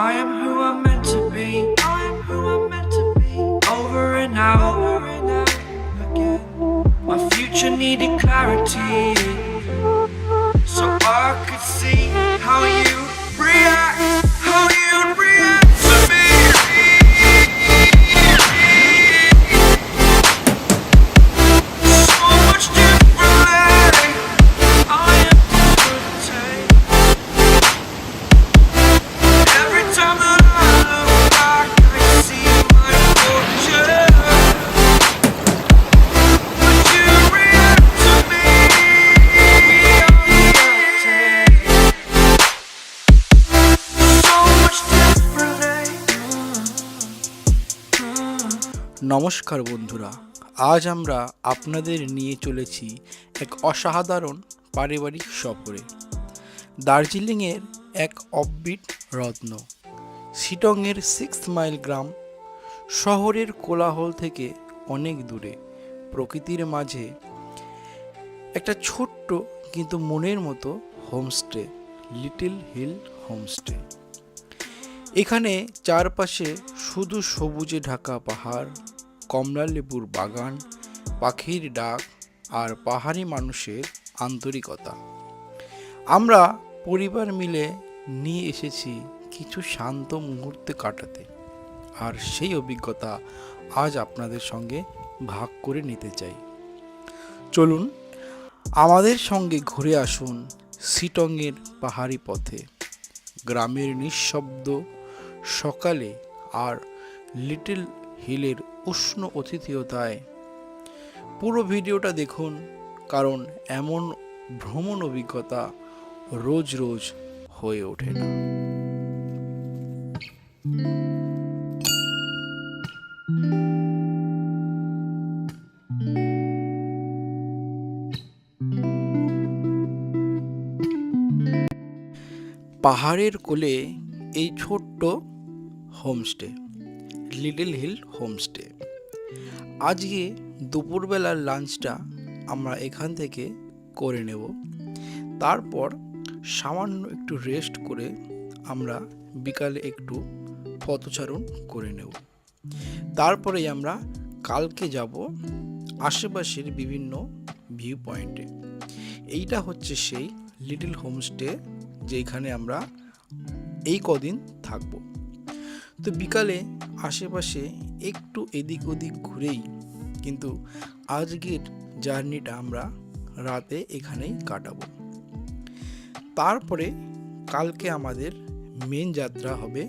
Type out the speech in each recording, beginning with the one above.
I am who I'm meant to be. I am who I'm meant to be. Over and out again. My future needed clarity, so I could see how you react, how you react to me. So much differently. I am take. Every time that I look back, I see my fortune. But you react to me. So much differently. নমস্কার বন্ধুরা, আজ আমরা আপনাদের নিয়ে চলেছি এক অসাধারণ পারিবারিক সফরে। দার্জিলিংয়ের এক অফবিট রত্ন, শিটংয়ের 6 মাইল গ্রাম, শহরের কোলাহল থেকে অনেক দূরে, প্রকৃতির মাঝে একটা ছোট্ট কিন্তু মনের মতো হোমস্টে, লিটল হিল হোমস্টে। এখানে চারপাশে শুধু সবুজে ঢাকা পাহাড়, কমলা লেবুর বাগান, পাখির ডাক আর পাহাড়ি মানুষের আন্তরিকতা। আমরা পরিবার মিলে নিয়ে এসেছি কিছু শান্ত মুহূর্তে কাটাতে, আর সেই অভিজ্ঞতা আজ আপনাদের সঙ্গে ভাগ করে নিতে চাই। চলুন আমাদের সঙ্গে ঘুরে আসুন শিটংয়ের পাহাড়ি পথে, গ্রামের নিঃশব্দ সকালে আর লিটল হিলের উষ্ণ অতিথিয়তায়। পুরো ভিডিওটা দেখুন, কারণ এমন ভ্রমণ অভিজ্ঞতা রোজ রোজ হয়ে ওঠে না। পাহাড়ের কোলে এই ছোট্ট হোমস্টে, লিটল হিল হোমস্টে। আজকে দুপুরবেলার লাঞ্চটা আমরা এখান থেকে করে নেব, তারপর সামান্য একটু রেস্ট করে আমরা বিকালে একটু পথচারণ করে নেব। তারপরে আমরা কালকে যাব আশেপাশের বিভিন্ন ভিউ পয়েন্টে। এইটা হচ্ছে সেই লিটল হোমস্টে যেখানে আমরা এই কদিন থাকবো। তো বিকালে আশেপাশে একটু এদিক ওদিক ঘুরেই কিন্তু আজকের জার্নিটা আমরা রাতে এখানেই কাটাবো। তারপরে কালকে আমাদের মেন যাত্রা হবে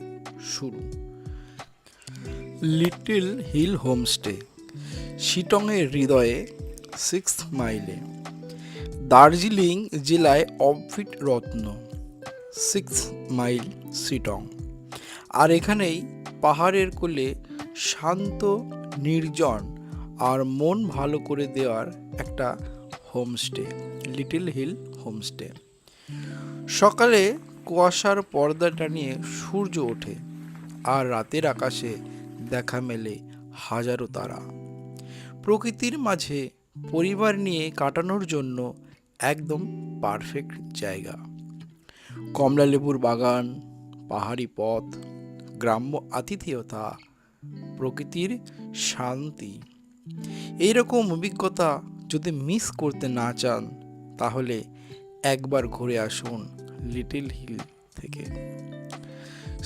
শুরু। লিটল হিল হোমস্টে শিটংয়ের হৃদয়ে 6 মাইলে, দার্জিলিং জেলায় অফবিট রত্ন, 6 মাইল শিটং। আর এখানেই পাহাড়ের কোলে শান্ত, নির্জন আর মন ভালো করে দেওয়ার একটা হোমস্টে, লিটল হিল হোমস্টে। সকালে কুয়াশার পর্দা টানিয়ে সূর্য ওঠে, আর রাতের আকাশে দেখা মেলে হাজারো তারা। প্রকৃতির মাঝে পরিবার নিয়ে কাটানোর জন্য একদম পারফেক্ট জায়গা। কমলা লেবুর বাগান, পাহাড়ি পথ, গ্রাম্য আতিথেয়তা, প্রকৃতির শান্তি। এইরকম অভিজ্ঞতা যদি মিস করতে না চান, তাহলে একবার ঘুরে আসুন লিটল হিল থেকে।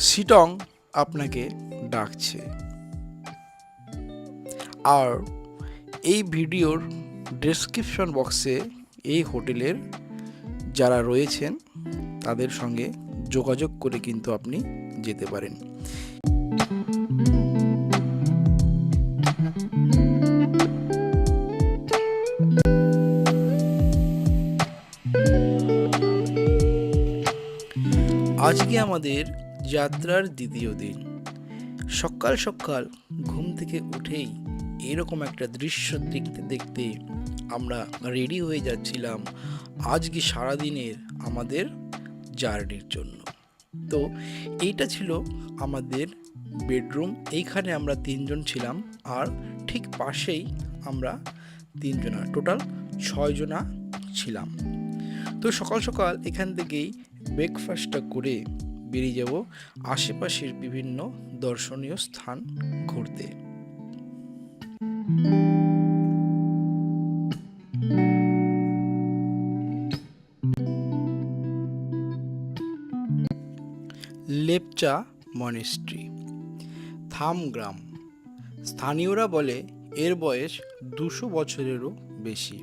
শিটং আপনাকে ডাকছে। আর এই ভিডিওর ডেসক্রিপশন বক্সে এই হোটেলের যারা রয়েছেন তাদের সঙ্গে যোগাযোগ করে কিন্তু আপনি যেতে পারেন। আজকে আমাদের যাত্রার দ্বিতীয় দিন। সকাল সকাল ঘুম থেকে উঠেই এরকম একটা দৃশ্য দেখতে দেখতে আমরা রেডি হয়ে যাচ্ছিলাম আজকে সারাদিনের আমাদের জার্নির জন্য। তো এইটা ছিল আমাদের বেডরুম। এইখানে আমরা 3 জন ছিলাম, আর ঠিক পাশেই আমরা 3 জনা, টোটাল 6 জনা ছিলাম। তো সকাল সকাল এখান থেকেই ব্রেকফাস্টটা করে বেরিয়ে যাব আশেপাশের বিভিন্ন দর্শনীয় স্থান ঘুরতে। লেপচা মনেস্ট্রি, থাম গ্রাম। স্থানীয়রা বলে এর বয়স 200 বছরেরও বেশি।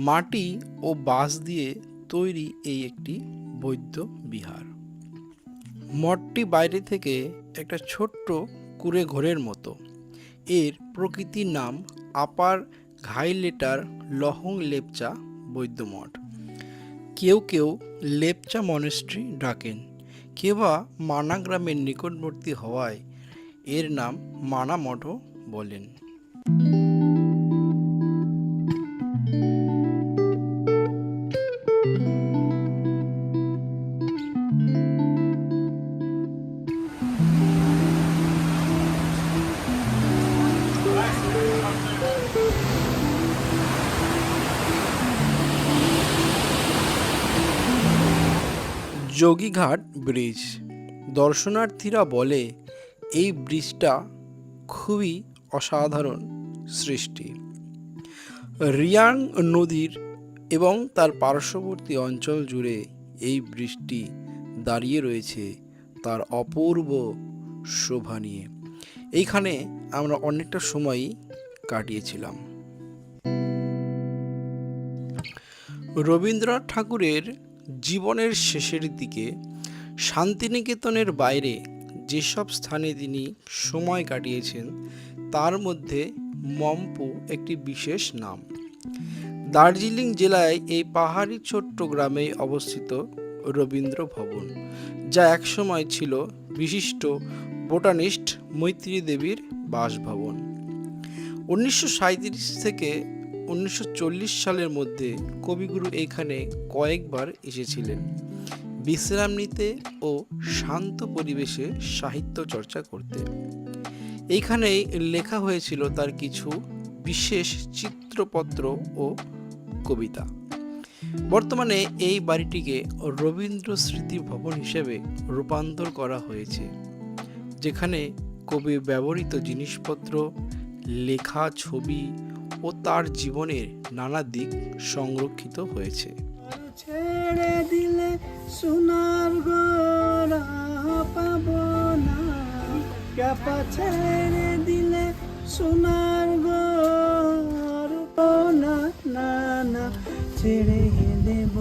মাটি ও বাঁশ দিয়ে তৈরি এই একটি বৌদ্ধ বিহার। মঠটি বাইরে থেকে একটা ছোট্ট কুঁড়ে ঘরের মতো। এর প্রকৃতির নাম আপার ঘাইলেটার লহং লেপচা বৌদ্ধ মঠ। কেউ কেউ লেপচা মনেস্ট্রি ডাকেন, কেউ বা মানা গ্রামের নিকটবর্তী হওয়ায় এর নাম মানা মঠও বলেন। যোগীঘাট ব্রিজ। দর্শনার্থীরা বলে এই ব্রিজটা খুবই অসাধারণ সৃষ্টি। রিয়াং নদীর এবং তার পার্শ্ববর্তী অঞ্চল জুড়ে এই ব্রিজটি দাঁড়িয়ে রয়েছে তার অপূর্ব শোভা নিয়ে। এইখানে আমরা অনেকটা সময়ই কাটিয়েছিলাম। রবীন্দ্রনাথ ঠাকুরের জীবনের শেষের দিকে শান্তিনিকেতনের বাইরে যেসব স্থানে তিনি সময় কাটিয়েছেন তার মধ্যে মম্পু একটি বিশেষ নাম। দার্জিলিং জেলায় এই পাহাড়ি ছোট্ট গ্রামে অবস্থিত রবীন্দ্র ভবন, যা একসময় ছিল বিশিষ্ট বোটানিস্ট মৈত্রী দেবীর বাসভবন। 1937 থেকে 1940 সালের মধ্যে কবিগুরু এখানে কয়েকবার এসেছিলেন বিশ্রাম নিতে ও শান্ত পরিবেশে সাহিত্য চর্চা করতে। এইখানেই লেখা হয়েছিল তার কিছু বিশেষ চিত্রপত্র ও কবিতা। বর্তমানে এই বাড়িটিকে রবীন্দ্র স্মৃতি ভবন হিসেবে রূপান্তর করা হয়েছে, যেখানে কবির ব্যবহৃত জিনিসপত্র, লেখা, ছবি ও তার জীবনের নানা দিক সংরক্ষিত হয়েছে। ছেড়ে দিলে সোনার গোরা পাবো না, ক্যাপা ছেড়ে দিলে সোনার গোর না না না, ছেড়ে দেব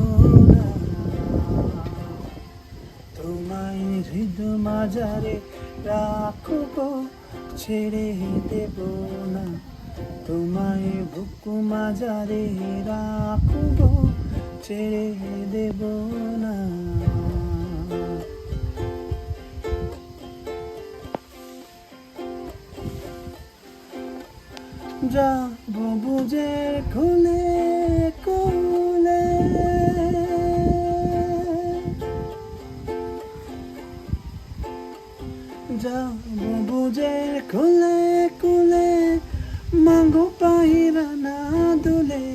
না তোমায় হৃদয় মাঝারে রাখবো, ছেড়ে দেব না তোমায় বুক মাঝারে রাখবো, ছেড়ে দেব না। যাব বুঝে খুলে খুলে, যাব বুঝে খুলে খুলে, মাগো পাহিরা না দুলে,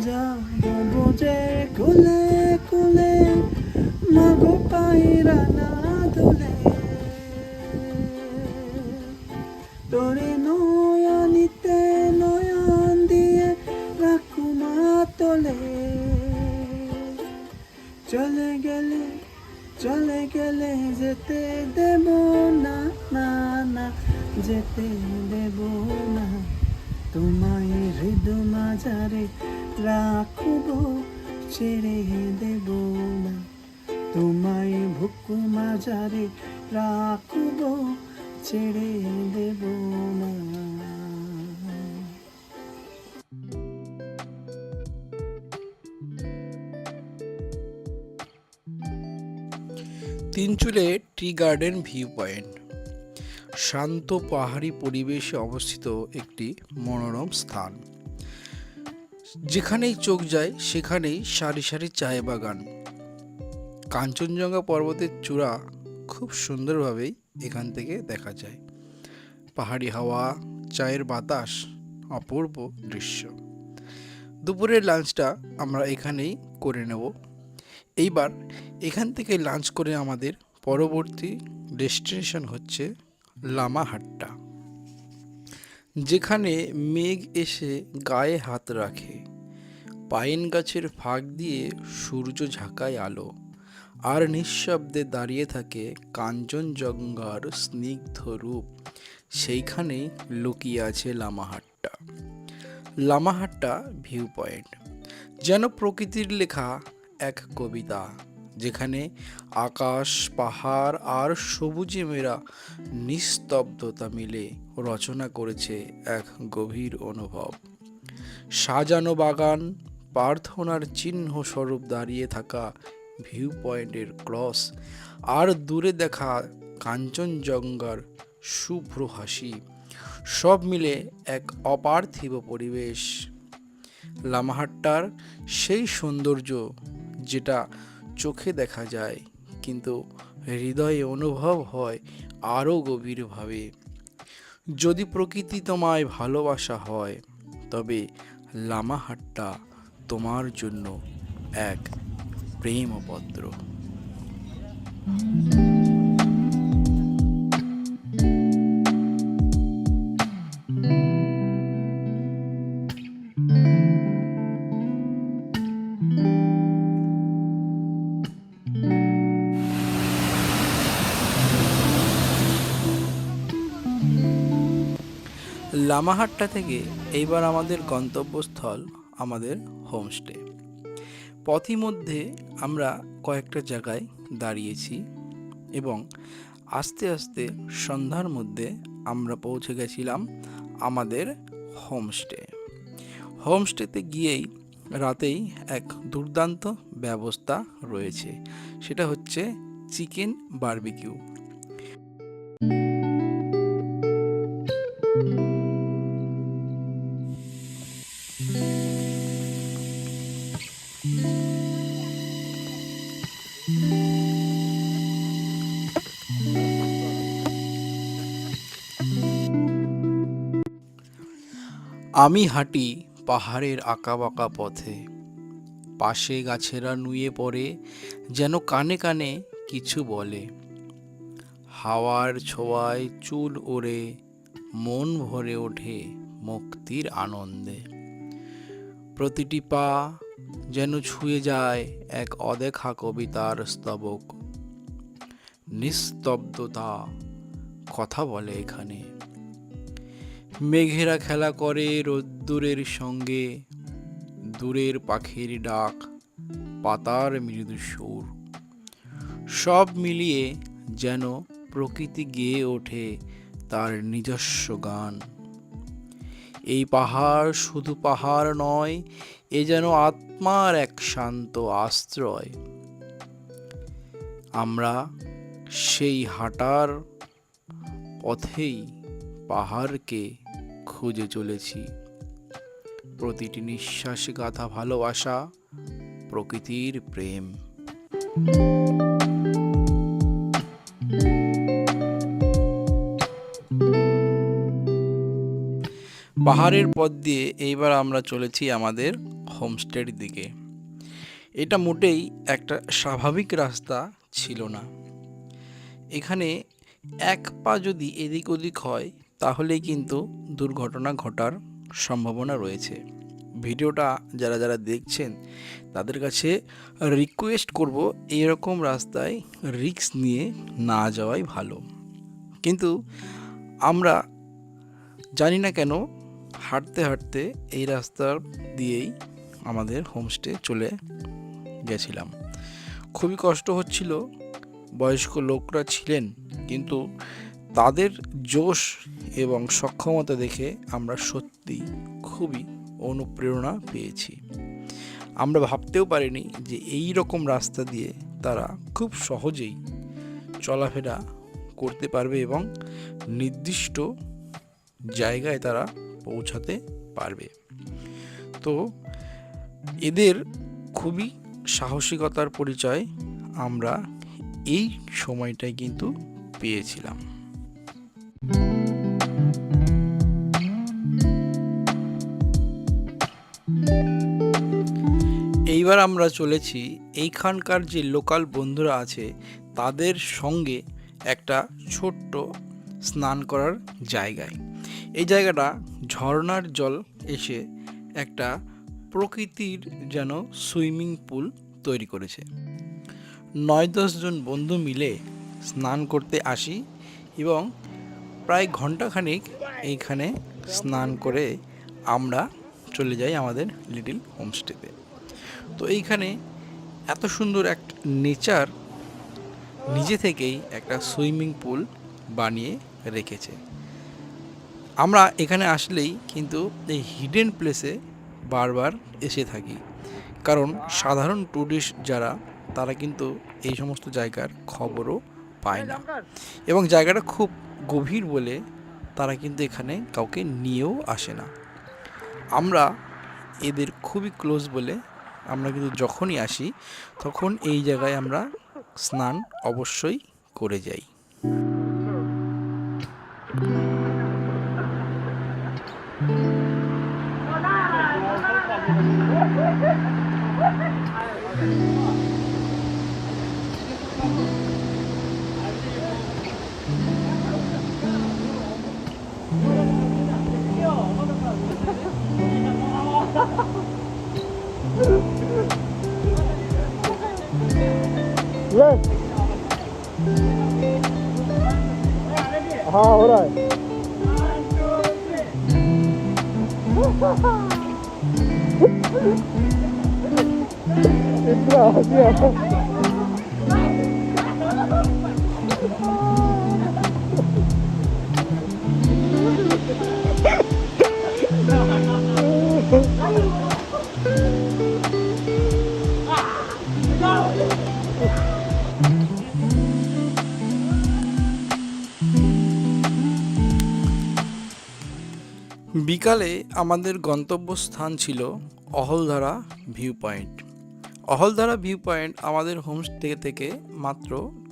যাব বুঝে খুলে খুলে, মাগো পাহিরা না দুলে, তোরে নয়নিতে নয়ন দিয়ে রাখুমা তোলে, চলে গেলে চলে গেলে যেতে দেব না না না, যেতে দেব না তোমায় হৃদয় মাঝারে রাখবো, ছেড়ে দেব না তোমায় বুক মাঝারে রাখবো, ছেড়ে দেব না। Tinchule tea garden view point, শান্ত পাহাড়ি পরিবেশে অবস্থিত একটি মনোরম স্থান। যেখানেই চোখ যায় সেখানেই সারি সারি চায় বাগান। কাঞ্চনজঙ্ঘা পর্বতের চূড়া খুব সুন্দরভাবেই এখান থেকে দেখা যায়। পাহাড়ি হাওয়া, চায়ের বাতাস, অপূর্ব দৃশ্য। দুপুরের লাঞ্চটা আমরা এখানেই করে নেব। এইবার এখান থেকে লাঞ্চ করে আমাদের পরবর্তী ডেস্টিনেশন হচ্ছে লামাহাট্টা, যেখানে মেঘ এসে গায়ে হাত রাখে, পাইন গাছের ফাঁক দিয়ে সূর্য ঝাঁকায় আলো, আর নিঃশব্দে দাঁড়িয়ে থাকে কাঞ্চনজঙ্ঘার স্নিগ্ধ রূপ। সেইখানেই লুকিয়ে আছে লামাহাট্টা। লামাহাট্টা ভিউ পয়েন্ট যেন প্রকৃতির লেখা এক কবিতা, যেখানে আকাশ, পাহাড় আর সবুজে মেরা নিস্তব্ধতা মিলে রচনা করেছে এক গভীর অনুভব। সাজানো বাগান, প্রার্থনার চিহ্ন স্বরূপ দাঁড়িয়ে থাকা ভিউ পয়েন্টের ক্রস, আর দূরে দেখা কাঞ্চনজঙ্ঘার শুভ্র হাসি, সব মিলে এক অপার্থিব পরিবেশ। লামাহাট্টার সেই সৌন্দর্য যেটা চোখে দেখা যায় কিন্তু হৃদয়ে অনুভব হয় আরও গভীরভাবে। যদি প্রকৃতি তোমায় ভালোবাসা হয়, তবে লামাহাট্টা তোমার জন্য এক প্রেমপত্র। লামাহাট্টা থেকে এইবার আমাদের গন্তব্যস্থল আমাদের হোমস্টে। পথিমধ্যে আমরা কয়েকটা জায়গায় দাঁড়িয়েছি এবং আস্তে আস্তে সন্ধ্যার মধ্যে আমরা পৌঁছে গেছিলাম আমাদের হোমস্টে। হোমস্টেতে গিয়েই রাতেই এক দুর্দান্ত ব্যবস্থা রয়েছে, সেটা হচ্ছে চিকেন বারবিকিউ। আমি হাঁটি পাহাড়ের আঁকাবাঁকা পথে, পাশে গাছেরা নুয়ে পড়ে যেন কানে কানে কিছু বলে। হাওয়ার ছোঁয়ায় চুল ওড়ে, মন ভরে ওঠে মুক্তির আনন্দে। প্রতিটি পা যেন ছুঁয়ে যায় এক অদেখা কবিতার স্তবক। নিস্তব্ধতা কথা বলে এখানে। মেঘেরা খেলা করে রোদ্দুরের সঙ্গে, দূরের পাখির ডাক, পাতার মৃদু সুর, সব মিলিয়ে যেন প্রকৃতি গেয়ে ওঠে তার নিজস্ব গান। এই পাহাড় শুধু পাহাড় নয়, এ যেন আত্মার এক শান্ত আশ্রয়। আমরা সেই হাঁটার পথেই পাহাড়কে খুঁজে চলেছি। প্রতিটি নিঃশ্বাসে গাথা ভালোবাসা, প্রকৃতির প্রেম। পাহাড়ের পথ দিয়ে এইবার আমরা চলেছি আমাদের হোমস্টের দিকে। এটা মোটেই একটা স্বাভাবিক রাস্তা ছিল না। এখানে এক পা যদি এদিক ওদিক হয় তাহলে কিন্তু দুর্ঘটনা ঘটার সম্ভাবনা রয়েছে। ভিডিওটা যারা যারা দেখছেন তাদের কাছে রিকোয়েস্ট করব এরকম রাস্তায় রিস্ক নিয়ে না যাওয়াই ভালো। কিন্তু আমরা জানি না কেন হাঁটতে হাঁটতে এই রাস্তা দিয়েই আমাদের হোমস্টে চলে গেছিলাম। খুবই কষ্ট হচ্ছিল, বয়স্ক লোকরা ছিলেন, কিন্তু তাদের জোশ এবং সক্ষমতা দেখে আমরা সত্যি খুবই অনুপ্রেরণা পেয়েছি। আমরা ভাবতেও পারিনি যে এই রকম রাস্তা দিয়ে তারা খুব সহজেই চলাফেরা করতে পারবে এবং নির্দিষ্ট জায়গায় তারা পৌঁছাতে পারবে। তো এদের খুবই সাহসিকতার পরিচয় আমরা এই সময়টায় কিন্তু পেয়েছিলাম। এইবার আমরা চলেছি এইখানকার যে লোকাল বন্ধুরা আছে তাদের সঙ্গে একটা ছোট্ট স্নান করার জায়গায়। এই জায়গাটা ঝর্ণার জল এসে একটা প্রকৃতির যেন সুইমিং পুল তৈরি করেছে। 9-10 জন বন্ধু মিলে স্নান করতে আসি এবং প্রায় ঘন্টাখানিক এইখানে স্নান করে আমরা চলে যাই আমাদের লিটল হোমস্টেতে। তো এইখানে এত সুন্দর একটা নেচার নিজে থেকেই একটা সুইমিং পুল বানিয়ে রেখেছে। আমরা এখানে আসলেই কিন্তু এই হিডেন প্লেসে বারবার এসে থাকি, কারণ সাধারণ ট্যুরিস্ট যারা তারা কিন্তু এই সমস্ত জায়গার খবরও পায় না এবং জায়গাটা খুব গভীর বলে তারা কিন্তু এখানে কাউকে নিয়েও আসে না। আমরা এদের খুবই ক্লোজ বলে আমরা কিন্তু যখনই আসি তখন এই জায়গায় আমরা স্নান অবশ্যই করে যাই। हाँ हो रहा है। इतना हंसी आ रहा है। বিকালে আমাদের গন্তব্যস্থান ছিল Ahaldhara view point. Ahaldhara view point আমাদের হোমস্টে থেকে মাত্র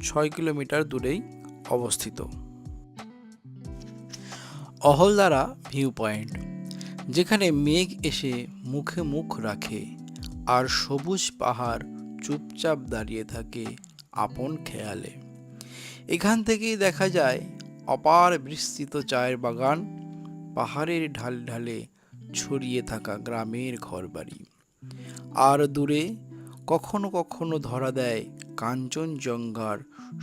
6 কিলোমিটার দূরেই অবস্থিত। অহলধারা ভিউ পয়েন্ট, যেখানে মেঘ এসে মুখে মুখ রাখে আর সবুজ পাহাড় চুপচাপ দাঁড়িয়ে থাকে আপন খেয়ালে। এখান থেকেই দেখা যায় অপার বিস্তৃত চায়ের বাগান, পাহাড়ের ঢালে ঢালে ছড়িয়ে থাকা গ্রামের ঘরবাড়ি, আর দূরে কখনো কখনো ধরা দেয় কাঞ্চনজঙ্ঘার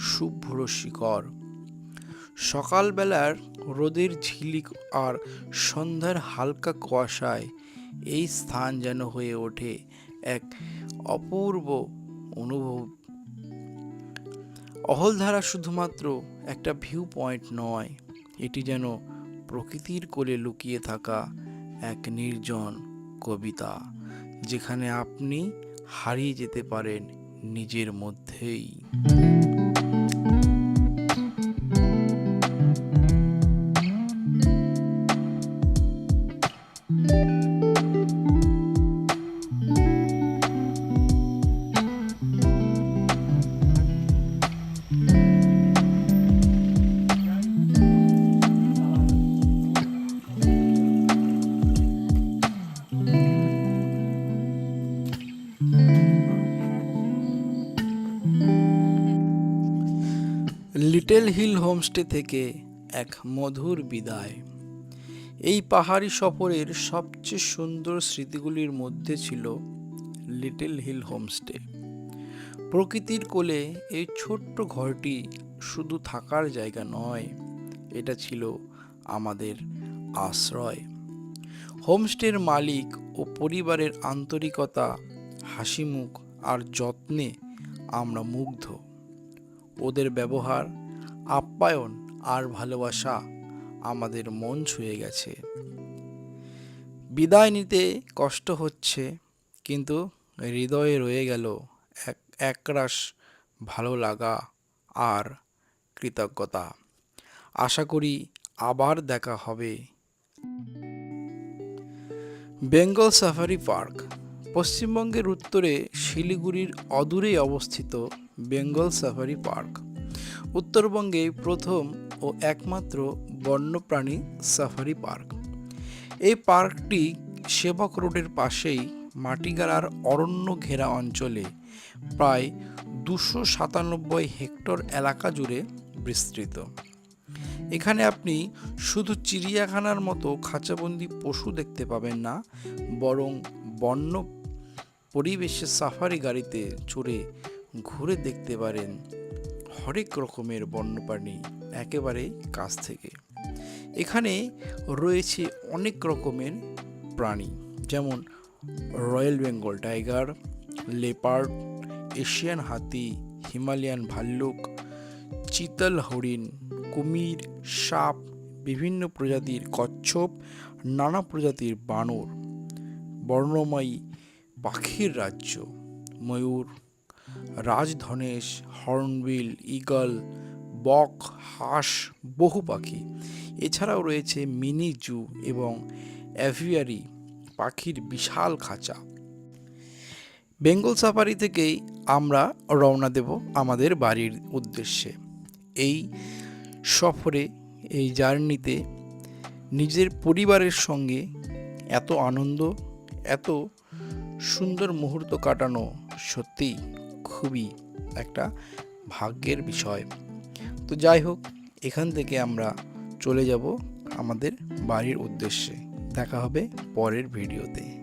শুভ্র শিখর। সকালবেলার রোদের ঝিলিক আর সন্ধ্যার হালকা কুয়াশায় এই স্থান যেন হয়ে ওঠে এক অপূর্ব অনুভব। অহলধারা শুধুমাত্র একটা ভিউ পয়েন্ট নয়, এটি যেন প্রকৃতির কোলে লুকিয়ে থাকা এক নির্জন কবিতা, যেখানে আপনি হারিয়ে যেতে পারেন নিজের মধ্যেই। লিটল হিল হোমস্টে থেকে এক মধুর বিদায়। এই পাহাড়ি সফরের সবচেয়ে সুন্দর স্মৃতিগুলির মধ্যে ছিল লিটল হিল হোমস্টে। প্রকৃতির কোলে এই ছোট্ট ঘরটি শুধু থাকার জায়গা নয়, এটা ছিল আমাদের আশ্রয়। হোমস্টের মালিক ও পরিবারের আন্তরিকতা, হাসিমুখ আর যত্নে আমরা মুগ্ধ। ওদের ব্যবহার, আপ্যায়ন আর ভালোবাসা আমাদের মন ছুঁয়ে গেছে। বিদায় নিতে কষ্ট হচ্ছে, কিন্তু হৃদয়ে রয়ে গেল একরাশ ভালো লাগা আর কৃতজ্ঞতা। আশা করি আবার দেখা হবে। Bengal safari park. পশ্চিমবঙ্গের উত্তরে শিলিগুড়ির অদূরেই অবস্থিত বেঙ্গল সাফারি পার্ক উত্তরবঙ্গে প্রথম ও একমাত্র বন্যপ্রাণী সাফারি পার্ক। এই পার্কটি সেবক রোডের পাশেই মাটিগাড়ার অরণ্য ঘেরা অঞ্চলে প্রায় 297 হেক্টর এলাকা জুড়ে বিস্তৃত। এখানে আপনি শুধু চিড়িয়াখানার মতো খাঁচাবন্দি পশু দেখতে পাবেন না, বরং বন্য পরিবেশে সাফারি গাড়িতে চড়ে ঘুরে দেখতে পারেন হরেক রকমের বন্যপ্রাণী একেবারে কাছ থেকে। এখানে রয়েছে অনেক রকমের প্রাণী, যেমন royal Bengal tiger, leopard, Asian হাতি, হিমালয়ান ভাল্লুক, চিতল হরিণ, কুমির, সাপ, বিভিন্ন প্রজাতির কচ্ছপ, নানা প্রজাতির বানর, বর্ণময়ী পাখির রাজ্য, ময়ূর, রাজধনেশ, হর্নবিল, ঈগল, বক, হাঁস, বহু পাখি। এছাড়াও রয়েছে মিনি জু এবং অ্যাভিয়ারি, পাখির বিশাল খাঁচা। বেঙ্গল সাফারি থেকেই আমরা রওনা দেব আমাদের বাড়ির উদ্দেশ্যে। এই সফরে, এই জার্নিতে নিজের পরিবারের সঙ্গে এত আনন্দ, এত সুন্দর মুহূর্ত কাটানো সত্যিই খুবই একটা ভাগ্যের বিষয়। তো যাই হোক, এখান থেকে আমরা চলে যাব আমাদের বাড়ির উদ্দেশ্যে। দেখা হবে পরের ভিডিওতে।